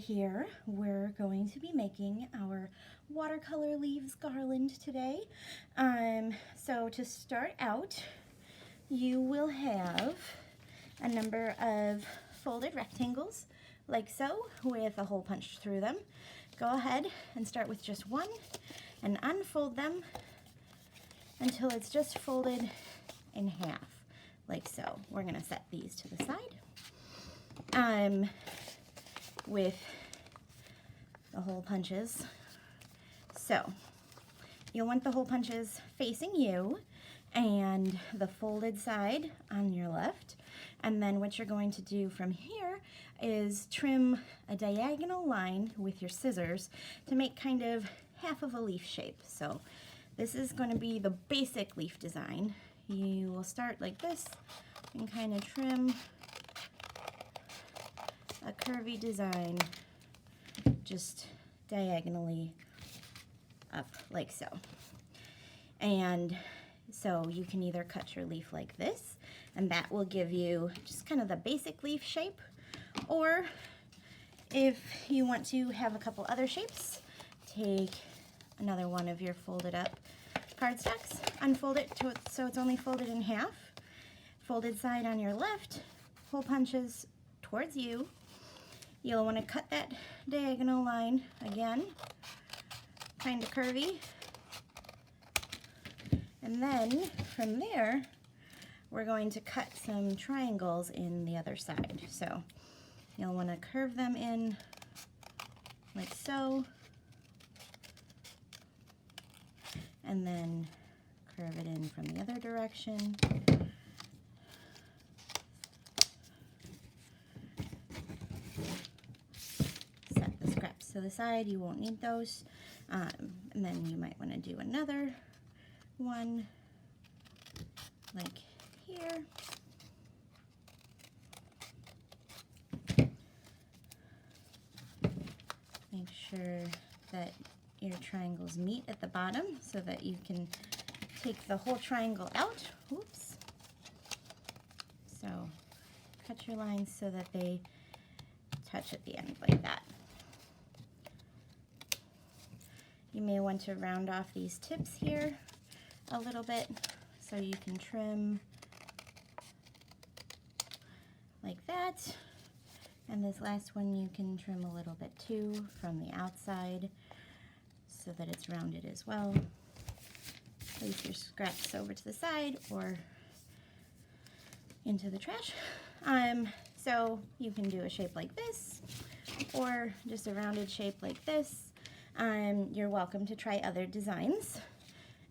here. We're going to be making our watercolor leaves garland today. So to start out, you will have a number of folded rectangles like so with a hole punched through them. Go ahead and start with just one and unfold them until it's just folded in half like so. We're going to set these to the side. With the hole punches. So you'll want the hole punches facing you and the folded side on your left. And then what you're going to do from here is trim a diagonal line with your scissors to make kind of half of a leaf shape. So this is going to be the basic leaf design. You will start like this and kind of trim a curvy design just diagonally up like so. And so you can either cut your leaf like this, and that will give you just kind of the basic leaf shape, or if you want to have a couple other shapes, take another one of your folded up cardstocks, unfold it so it's only folded in half, folded side on your left, hole punches towards you. You'll want to cut that diagonal line again, kind of curvy. And then from there, we're going to cut some triangles in the other side. So you'll want to curve them in like so, and then curve it in from the other direction. To the side, you won't need those, and then you might want to do another one like here. Make sure that your triangles meet at the bottom so that you can take the whole triangle out. Oops. So cut your lines so that they touch at the end like that. You may want to round off these tips here a little bit so you can trim like that. And this last one you can trim a little bit too from the outside so that it's rounded as well. Place your scraps over to the side or into the trash. So you can do a shape like this or just a rounded shape like this. You're welcome to try other designs.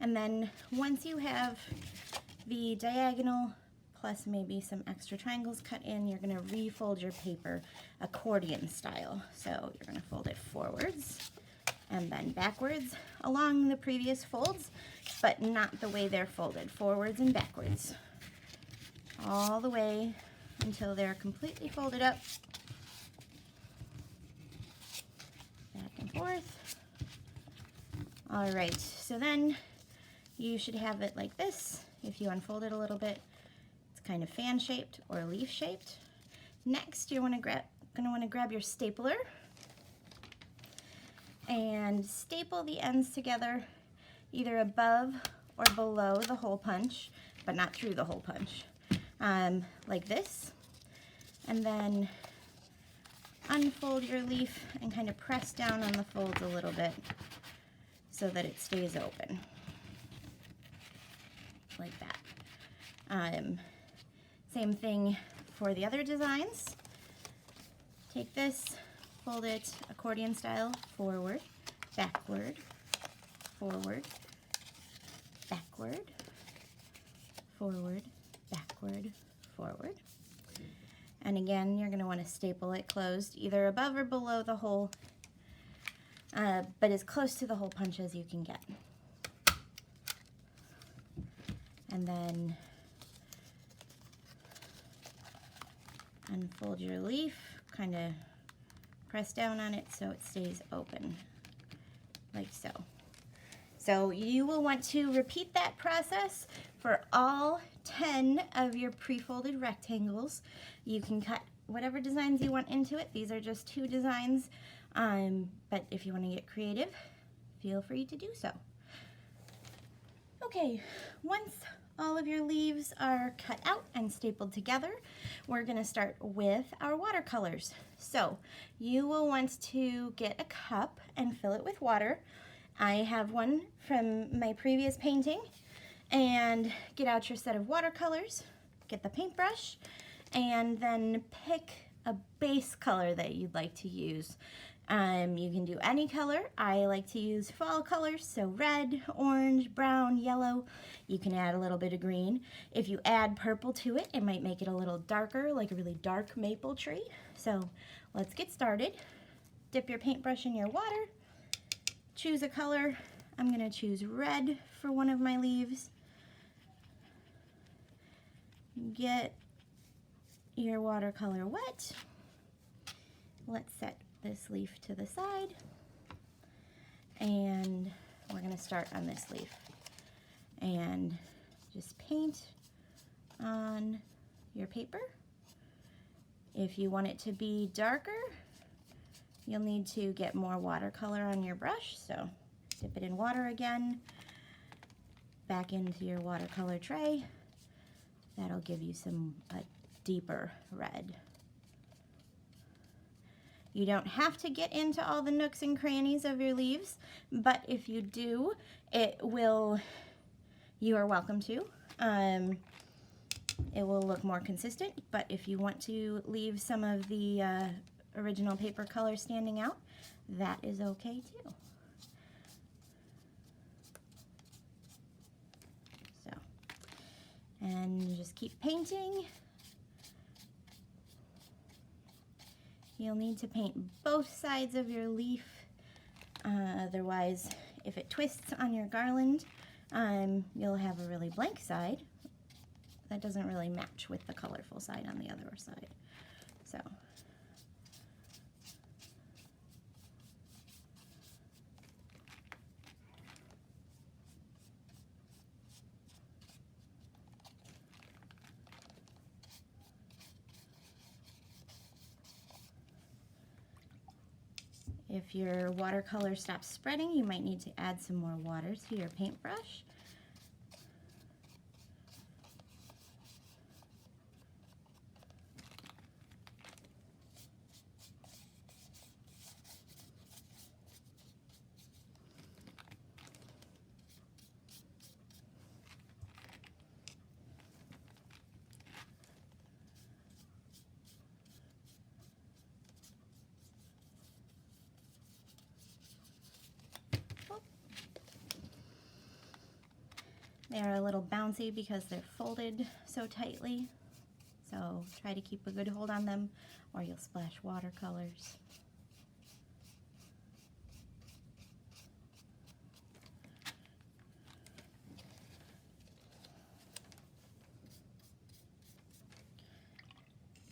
And then once you have the diagonal plus maybe some extra triangles cut in, you're going to refold your paper accordion style. So you're going to fold it forwards and then backwards along the previous folds, but not the way they're folded, forwards and backwards, all the way until they're completely folded up, back and forth. All right, so then you should have it like this. If you unfold it a little bit, it's kind of fan-shaped or leaf-shaped. Next, you're going to want to grab your stapler and staple the ends together either above or below the hole punch, but not through the hole punch, like this. And then unfold your leaf and kind of press down on the folds a little bit so that it stays open, like that. Same thing for the other designs. Take this, fold it accordion style, forward, backward, forward, backward, forward, backward, forward. And again, you're going to want to staple it closed, either above or below the hole, but as close to the hole punch as you can get. And then unfold your leaf, kind of press down on it so it stays open, like so. So you will want to repeat that process for all 10 of your pre-folded rectangles. You can cut whatever designs you want into it. These are just 2 designs, but if you want to get creative, feel free to do so. Okay, once all of your leaves are cut out and stapled together, we're going to start with our watercolors. So you will want to get a cup and fill it with water. I have one from my previous painting. And get out your set of watercolors, get the paintbrush, and then pick a base color that you'd like to use. You can do any color. I like to use fall colors, so red, orange, brown, yellow. You can add a little bit of green. If you add purple to it, it might make it a little darker, like a really dark maple tree. So let's get started. Dip your paintbrush in your water. Choose a color. I'm going to choose red for one of my leaves. Get your watercolor wet. Let's set this leaf to the side, and we're going to start on this leaf and just paint on your paper. If you want it to be darker, you'll need to get more watercolor on your brush, so dip it in water again, back into your watercolor tray. That'll give you a deeper red. You don't have to get into all the nooks and crannies of your leaves, but if you do, you are welcome to. It will look more consistent, but if you want to leave some of the original paper color standing out, that is okay too. And just keep painting. You'll need to paint both sides of your leaf, otherwise if it twists on your garland, you'll have a really blank side that doesn't really match with the colorful side on the other side. So if your watercolor stops spreading, you might need to add some more water to your paintbrush. They're a little bouncy because they're folded so tightly, so try to keep a good hold on them or you'll splash watercolors.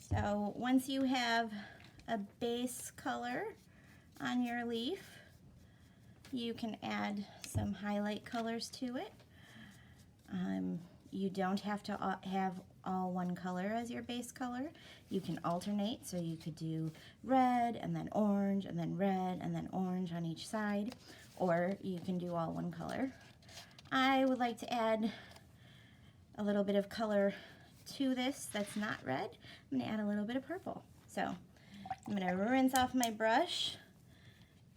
So once you have a base color on your leaf, you can add some highlight colors to it. You don't have to have all one color as your base color. You can alternate, so you could do red and then orange and then red and then orange on each side, or you can do all one color. I would like to add a little bit of color to this that's not red. I'm going to add a little bit of purple. So I'm going to rinse off my brush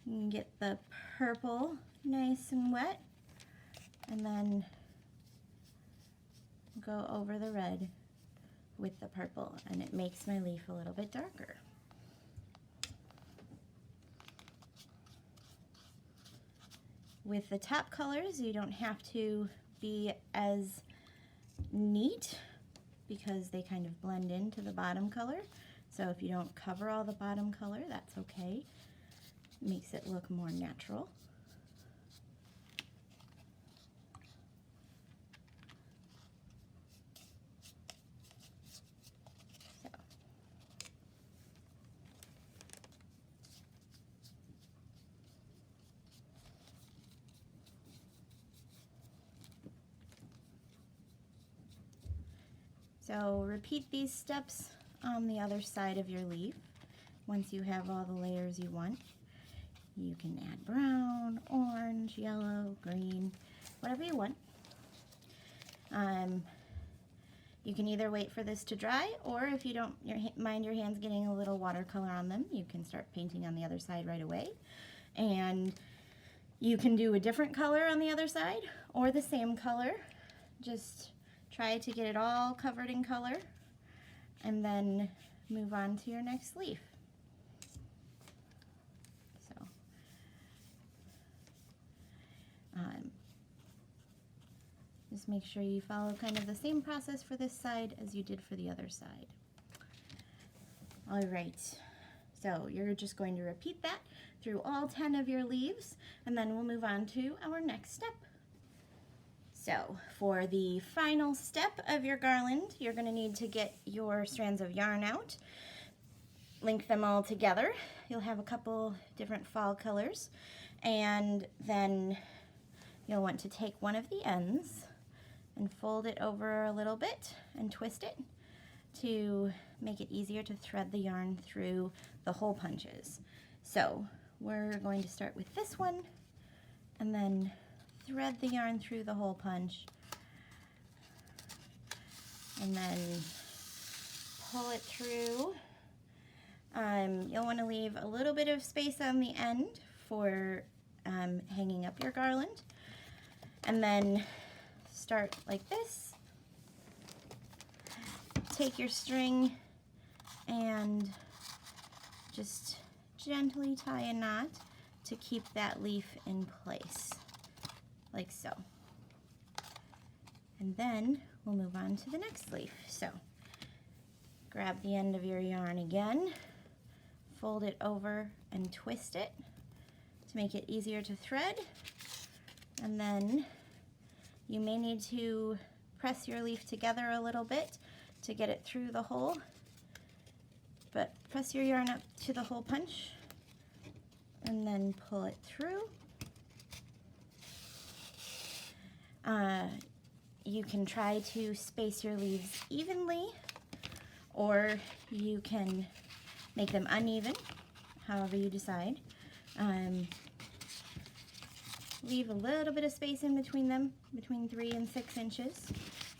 and get the purple nice and wet, and then go over the red with the purple, and it makes my leaf a little bit darker. With the top colors, you don't have to be as neat because they kind of blend into the bottom color. So if you don't cover all the bottom color, that's okay. It makes it look more natural. So repeat these steps on the other side of your leaf. Once you have all the layers you want, you can add brown, orange, yellow, green, whatever you want. You can either wait for this to dry, or if you don't mind your hands getting a little watercolor on them, you can start painting on the other side right away. And you can do a different color on the other side, or the same color. Just try to get it all covered in color, and then move on to your next leaf. So, just make sure you follow kind of the same process for this side as you did for the other side. All right, so you're just going to repeat that through all 10 of your leaves, and then we'll move on to our next step. So for the final step of your garland, you're going to need to get your strands of yarn out, link them all together. You'll have a couple different fall colors, and then you'll want to take one of the ends and fold it over a little bit and twist it to make it easier to thread the yarn through the hole punches. So we're going to start with this one and then thread the yarn through the hole punch, and then pull it through. You'll want to leave a little bit of space on the end for hanging up your garland, and then start like this. Take your string and just gently tie a knot to keep that leaf in place, like so. And then we'll move on to the next leaf. So grab the end of your yarn again, fold it over and twist it to make it easier to thread, and then you may need to press your leaf together a little bit to get it through the hole, but press your yarn up to the hole punch and then pull it through. You can try to space your leaves evenly, or you can make them uneven, however you decide. Leave a little bit of space in between them, between 3 and 6 inches.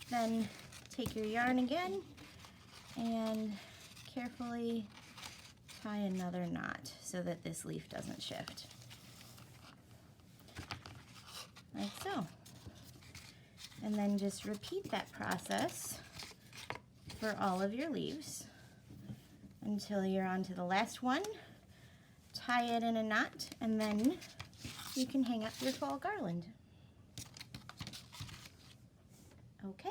Then take your yarn again and carefully tie another knot so that this leaf doesn't shift. Like so. And then just repeat that process for all of your leaves until you're on to the last one. Tie it in a knot, and then you can hang up your fall garland. Okay.